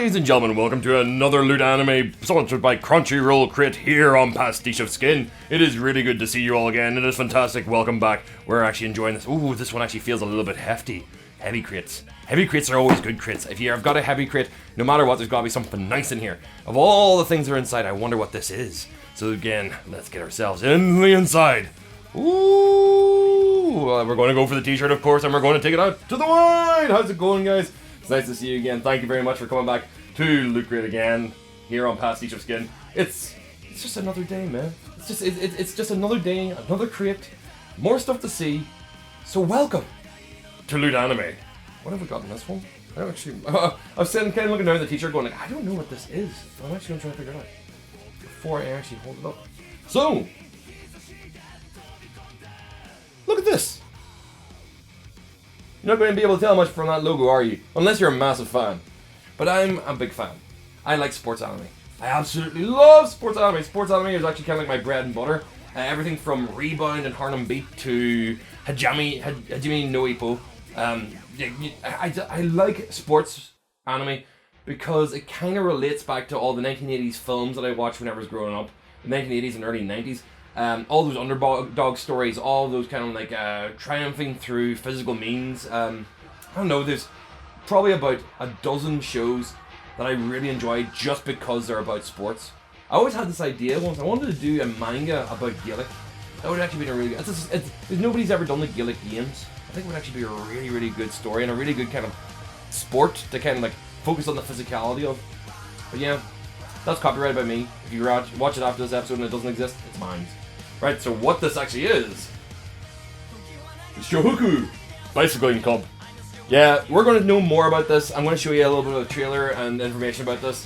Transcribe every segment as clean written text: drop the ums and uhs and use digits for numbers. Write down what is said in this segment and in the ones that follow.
Ladies and gentlemen, welcome to another Loot Anime sponsored by Crunchyroll Crit here on PasticheofSkin. It is really good to see you all again. It is fantastic. Welcome back. We're actually enjoying this. Ooh, this one actually feels a little bit hefty. Heavy crits. Heavy crits are always good crits. If you've got a heavy crit, no matter what, there's got to be something nice in here. Of all the things that are inside, I wonder what this is. So again, let's get ourselves in the inside. Ooh, we're going to go for the t-shirt, of course, and we're going to take it out to the wide. How's it going, guys? It's nice to see you again. Thank you very much for coming back to Loot Crate again here on PasticheofSkin. It's just another day, man. It's just another day, another crate, more stuff to see. So welcome to Loot Anime. What have we got in this one? I don't actually. I was sitting kind of looking down at the t-shirt, going like, I don't know what this is. I'm actually gonna try to figure it out before I actually hold it up. So, look at this. You're not going to be able to tell much from that logo, are you? Unless you're a massive fan. But I'm a big fan. I like sports anime. I absolutely love sports anime. Sports anime is actually kind of like my bread and butter. Everything from Rebound and Harlem Beat to Hajime no Ippo. I like sports anime because it kind of relates back to all the 1980s films that I watched when I was growing up. The 1980s and early 90s. All those underdog stories, all those kind of like triumphing through physical means. I don't know, there's probably about a dozen shows that I really enjoy just because they're about sports. I always had this idea once, I wanted to do a manga about Gaelic. That would actually be a really good, nobody's ever done the Gaelic games. I think it would actually be a really, really good story and a really good kind of sport to kind of like focus on the physicality of. But yeah, that's copyrighted by me. If you watch it after this episode and it doesn't exist, it's mine. Right, so what this actually is Shohoku Bicycling Club. Yeah, we're going to know more about this. I'm going to show you a little bit of a trailer and information about this.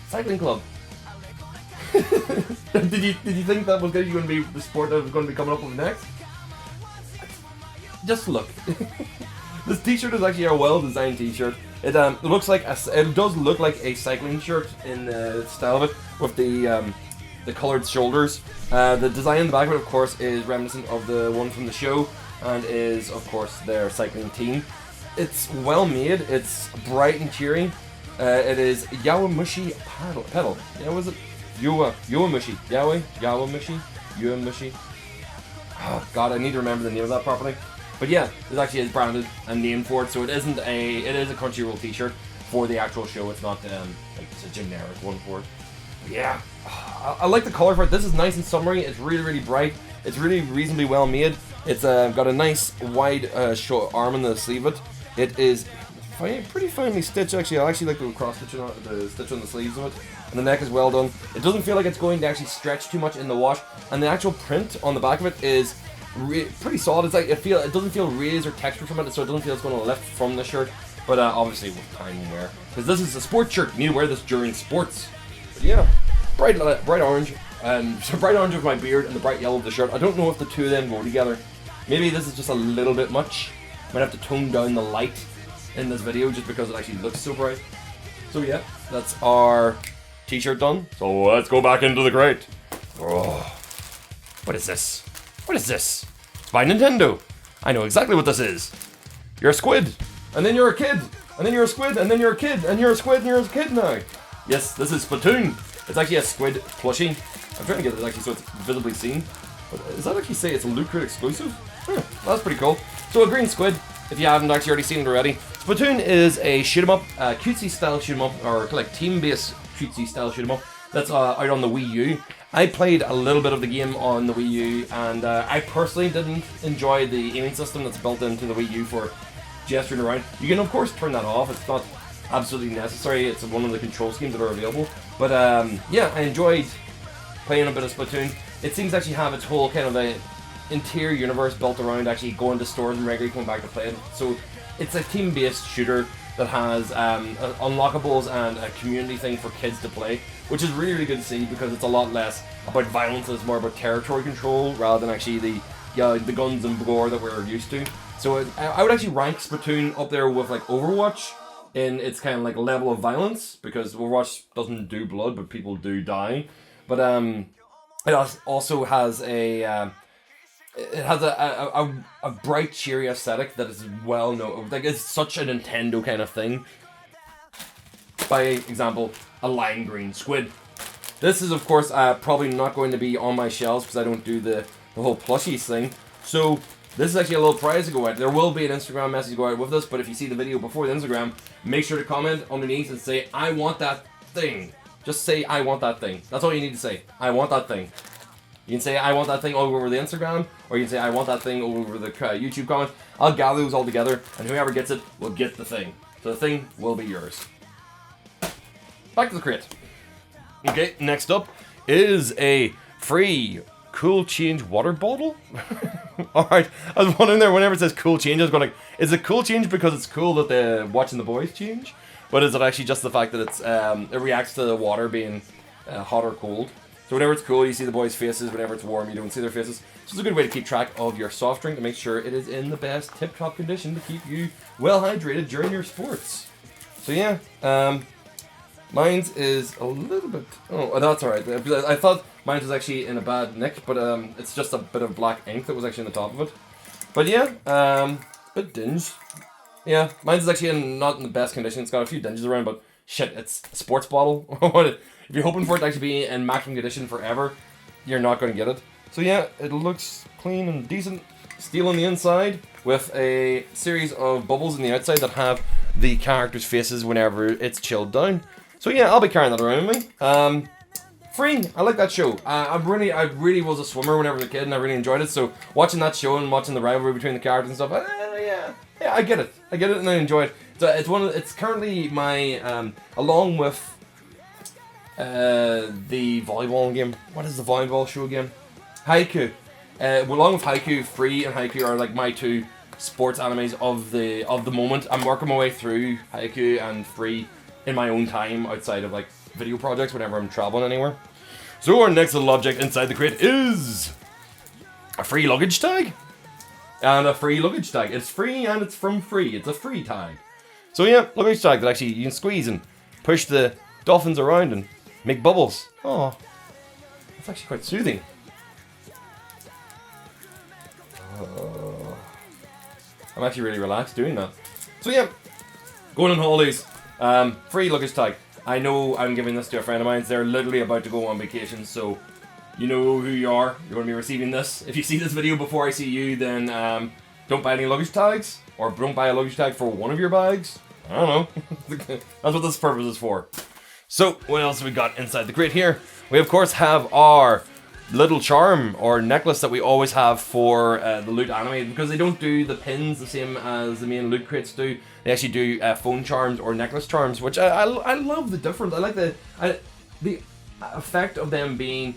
Cycling club. Did you think that was going to be the sport that was going to be coming up with next? Just look. This t-shirt is actually a well-designed t-shirt. It does look like a cycling shirt in the style of it, with the coloured shoulders. The design in the back of it, of course, is reminiscent of the one from the show, and is, of course, their cycling team. It's well made. It's bright and cheery. It is Yowamushi Pedal. Yeah, was it Yowamushi? Yowamushi. Oh God, I need to remember the name of that properly. But yeah, it actually is branded and named for it, so it is a Crunchyroll t-shirt for the actual show. It's not like it's a generic one for it. But yeah, I like the color for it. This is nice and summery. It's really, really bright. It's really reasonably well made. It's got a nice wide short arm on the sleeve of it. It is pretty finely stitched actually. I actually like the cross stitch on the stitch on the sleeves of it. And the neck is well done. It doesn't feel like it's going to actually stretch too much in the wash. And the actual print on the back of it is pretty solid. It's like it doesn't feel raised or textured from it, so it doesn't feel it's going to lift from the shirt. But obviously with time and wear, because this is a sports shirt. You need to wear this during sports. But yeah, bright orange. So bright orange of my beard and the bright yellow of the shirt. I don't know if the two of them go together. Maybe this is just a little bit much. Might have to tone down the light in this video just because it actually looks so bright. So yeah, that's our t-shirt done. So let's go back into the crate. Oh, what is this? What is this? It's by Nintendo. I know exactly what this is. You're a squid, and then you're a kid, and then you're a squid, and then you're a kid, and you're a squid, and you're a kid now. Yes, this is Splatoon. It's actually a squid plushie. I'm trying to get it actually so it's visibly seen. But does that actually say it's a Loot Crate exclusive? That's pretty cool. So a green squid, if you haven't actually already seen it already. Splatoon is a shoot 'em up, cutesy style shoot 'em up, or like team-based cutesy style shoot 'em up. That's out on the Wii U. I played a little bit of the game on the Wii U, and I personally didn't enjoy the aiming system that's built into the Wii U for gesturing around. You can of course turn that off. It's not absolutely necessary. It's one of the control schemes that are available. But yeah, I enjoyed playing a bit of Splatoon. It seems to actually have its whole kind of a interior universe built around actually going to stores and regularly coming back to play it. So it's a team-based shooter that has unlockables and a community thing for kids to play, which is really, really good to see because it's a lot less about violence and it's more about territory control rather than actually the guns and gore that we're used to. So I would actually rank Splatoon up there with like Overwatch in its kind of like level of violence, because Overwatch doesn't do blood but people do die. But it also has a bright, cheery aesthetic that is well known. Like, it's such a Nintendo kind of thing. by example, a lime green squid. This is, of course, probably not going to be on my shelves because I don't do the whole plushies thing. So this is actually a little prize to go out. There will be an Instagram message to go out with this, but if you see the video before the Instagram, make sure to comment underneath and say, I want that thing. Just say, I want that thing. That's all you need to say. I want that thing. You can say, I want that thing all over the Instagram, or you can say, I want that thing all over the YouTube comment. I'll gather those all together, and whoever gets it will get the thing. So the thing will be yours. Back to the crate. Okay, next up is a free Cool Change water bottle. Alright, I was wondering there, whenever it says Cool Change, I was going like, is it Cool Change because it's cool that they're watching the boys change? But is it actually just the fact that it's it reacts to the water being hot or cold? So whenever it's cool, you see the boys' faces. Whenever it's warm, you don't see their faces. So it's a good way to keep track of your soft drink to make sure it is in the best tip-top condition to keep you well hydrated during your sports. So yeah, mine's is a little bit... Oh, that's alright. I thought mine was actually in a bad nick, but it's just a bit of black ink that was actually on the top of it. But yeah, bit dinged. Yeah, mine's is actually not in the best condition. It's got a few dinges around, but shit, it's a sports bottle. If you're hoping for it to actually be in maximum condition forever, you're not going to get it. So yeah, it looks clean and decent. Steel on the inside with a series of bubbles on the outside that have the characters' faces whenever it's chilled down. So yeah, I'll be carrying that around with me. Free, I like that show. I really was a swimmer whenever I was a kid, and I really enjoyed it. So watching that show and watching the rivalry between the characters and stuff, yeah, I get it, and I enjoy it. So it's currently my along with the volleyball game. What is the volleyball show again? Haiku. Along with Haiku, Free and Haiku are like my two sports animes of the moment. I'm working my way through Haiku and Free in my own time outside of like video projects whenever I'm traveling anywhere. So our next little object inside the crate is a free luggage tag. And a free luggage tag. It's free and it's from Free. It's a free tag. So yeah, luggage tag that actually you can squeeze and push the dolphins around and make bubbles. Oh, that's actually quite soothing. I'm actually really relaxed doing that. So yeah, going on holidays. Free luggage tag. I know I'm giving this to a friend of mine. They're literally about to go on vacation, so you know who you are. You're going to be receiving this. If you see this video before I see you, then don't buy any luggage tags, or don't buy a luggage tag for one of your bags. I don't know. That's what this purpose is for. So, what else have we got inside the crate here? We, of course, have our little charm or necklace that we always have for the Loot anime, because they don't do the pins the same as the main Loot crates do. They actually do phone charms or necklace charms, which I love the difference. I like the effect of them being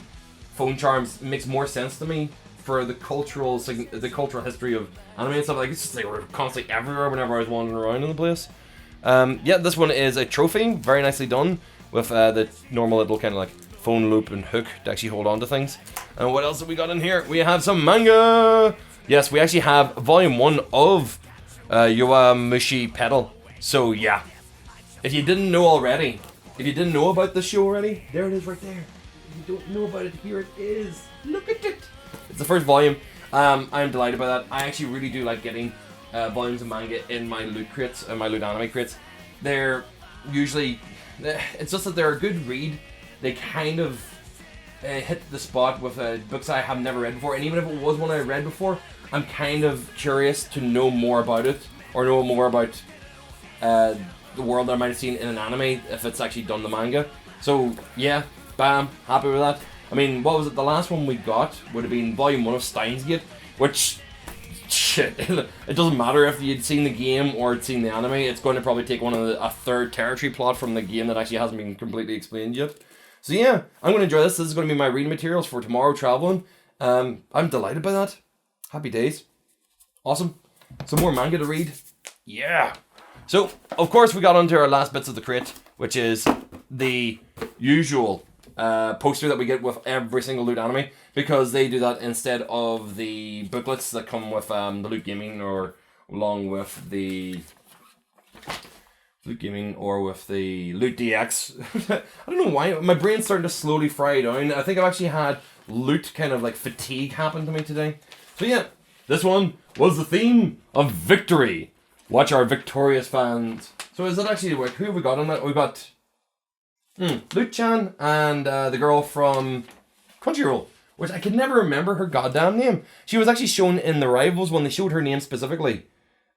phone charms makes more sense to me for the cultural history of anime and stuff. Like, it's just like we're constantly everywhere whenever I was wandering around in the place. Yeah, this one is a trophy, very nicely done, with the normal little kind of like phone loop and hook to actually hold on to things. And what else have we got in here? We have some manga! Yes, we actually have volume 1 of Yowamushi Pedal. So yeah, if you didn't know already, if you didn't know about this show already, there it is right there. If you don't know about it, here it is. Look at it! It's the first volume. I'm delighted by that. I actually really do like getting volumes of manga in my Loot crates and my Loot anime crates. They're usually, it's just that they're a good read. They kind of hit the spot with books I have never read before, and even if it was one I read before, I'm kind of curious to know more about it, or know more about the world that I might have seen in an anime if it's actually done the manga. So yeah, bam, happy with that. I mean, what was it? The last one we got would have been volume 1 of Steins Gate, which, shit, it doesn't matter if you'd seen the game or had seen the anime. It's going to probably take a third territory plot from the game that actually hasn't been completely explained yet. So yeah, I'm going to enjoy this. This is going to be my reading materials for tomorrow traveling. I'm delighted by that. Happy days. Awesome. Some more manga to read. Yeah. So, of course, we got onto our last bits of the crate, which is the usual poster that we get with every single Loot anime, because they do that instead of the booklets that come with the Loot Gaming, or along with the Loot Gaming, or with the Loot DX. I don't know why, my brain's starting to slowly fry down. I think I've actually had Loot kind of like fatigue happen to me today. So yeah, this one was the theme of victory. Watch our victorious fans. So is that actually, who have we got on that? We got Luke-chan and the girl from Crunchyroll, which I could never remember her goddamn name. She was actually shown in the Rivals when they showed her name specifically.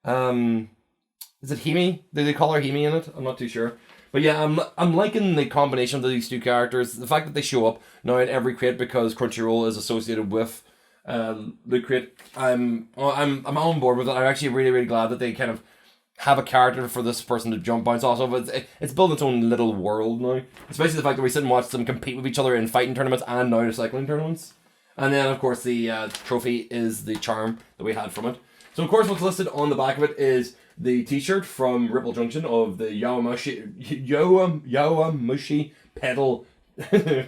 Is it Hime? Did they call her Hime in it? I'm not too sure. But yeah, I'm liking the combination of these two characters. The fact that they show up now in every crate because Crunchyroll is associated with Loot Crate. I'm on board with it. I'm actually really, really glad that they kind of have a character for this person to jump bounce off of. It's building its own little world now. Especially the fact that we sit and watch them compete with each other in fighting tournaments and now cycling tournaments. And then, of course, the trophy is the charm that we had from it. So, of course, what's listed on the back of it is the t-shirt from Ripple Junction of the Yowamushi Pedal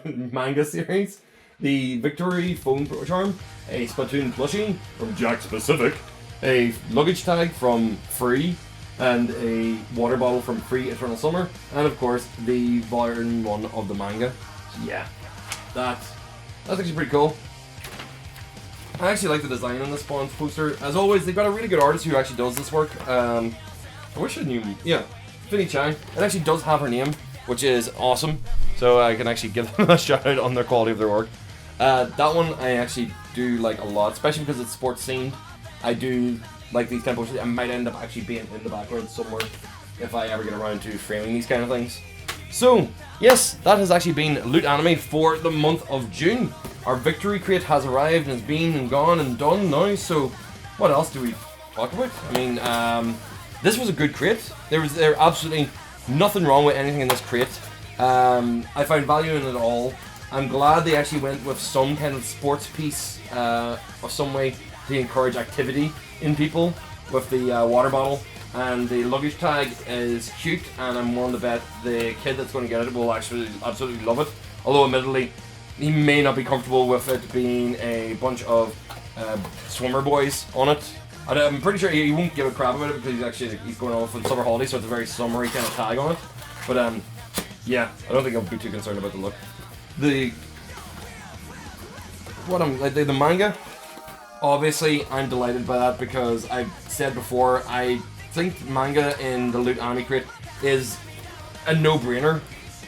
manga series. The Victory phone charm. A Splatoon plushie from Jack Specific. A luggage tag from Free. And a water bottle from Free Eternal Summer. And, of course, the volume 1 of the manga. So, yeah, that's actually pretty cool. I actually like the design on this Spawn's poster. As always, they've got a really good artist who actually does this work. I wish I knew. Yeah, Finny Chang. It actually does have her name, which is awesome. So I can actually give them a shout out on the quality of their work. That one I actually do like a lot, especially because it's sports themed. I do like these kind of posters. I might end up actually being in the background somewhere if I ever get around to framing these kind of things. So, yes, that has actually been Loot Anime for the month of June. Our victory crate has arrived and has been and gone and done now, so what else do we talk about? I mean, this was a good crate. There absolutely nothing wrong with anything in this crate. I found value in it all. I'm glad they actually went with some kind of sports piece of some way to encourage activity in people with the water bottle. And the luggage tag is cute, and I'm willing to bet the kid that's going to get it will actually absolutely love it. Although, admittedly, he may not be comfortable with it being a bunch of swimmer boys on it. I'm pretty sure he won't give a crap about it because he's going off for the summer holiday, so it's a very summery kind of tag on it. But yeah, I don't think I'll be too concerned about the look. The manga. Obviously, I'm delighted by that because I've said before, I think manga in the Loot Anime crate is a no-brainer.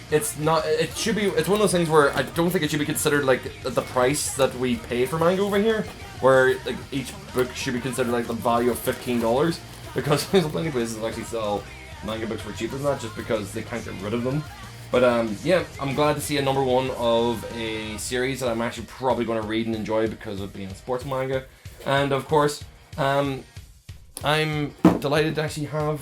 It's not. It should be. It's one of those things where I don't think it should be considered like the price that we pay for manga over here, where like each book should be considered like the value of $15, because there's plenty of places that actually sell manga books for cheaper than that, just because they can't get rid of them. But yeah, I'm glad to see a #1 of a series that I'm actually probably going to read and enjoy because of being a sports manga, and of course, I'm delighted to actually have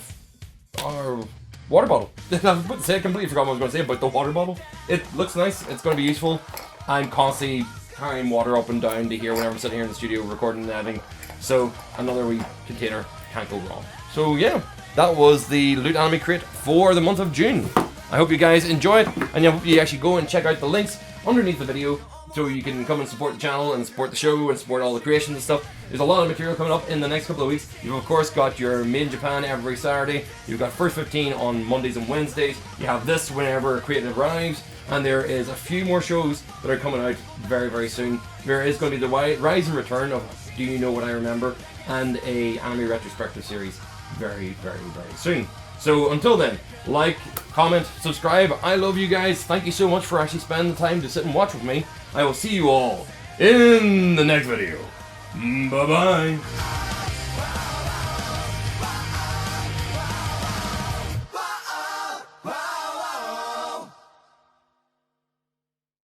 our water bottle. I was about to say, I completely forgot what I was going to say about the water bottle. It looks nice, it's going to be useful. I'm constantly carrying water up and down to here whenever I'm sitting here in the studio recording and editing. So another wee container can't go wrong. So yeah, that was the Loot Anime crate for the month of June. I hope you guys enjoy it, and I hope you actually go and check out the links underneath the video so you can come and support the channel and support the show and support all the creations and stuff. There's a lot of material coming up in the next couple of weeks. You've of course got your Made in Japan every Saturday. You've got First 15 on Mondays and Wednesdays. You have this whenever Creative arrives. And there is a few more shows that are coming out very, very soon. There is going to be the rise and return of Do You Know What I Remember? And a anime retrospective series very, very, very soon. So until then, like, comment, subscribe. I love you guys. Thank you so much for actually spending the time to sit and watch with me. I will see you all in the next video. Bye-bye.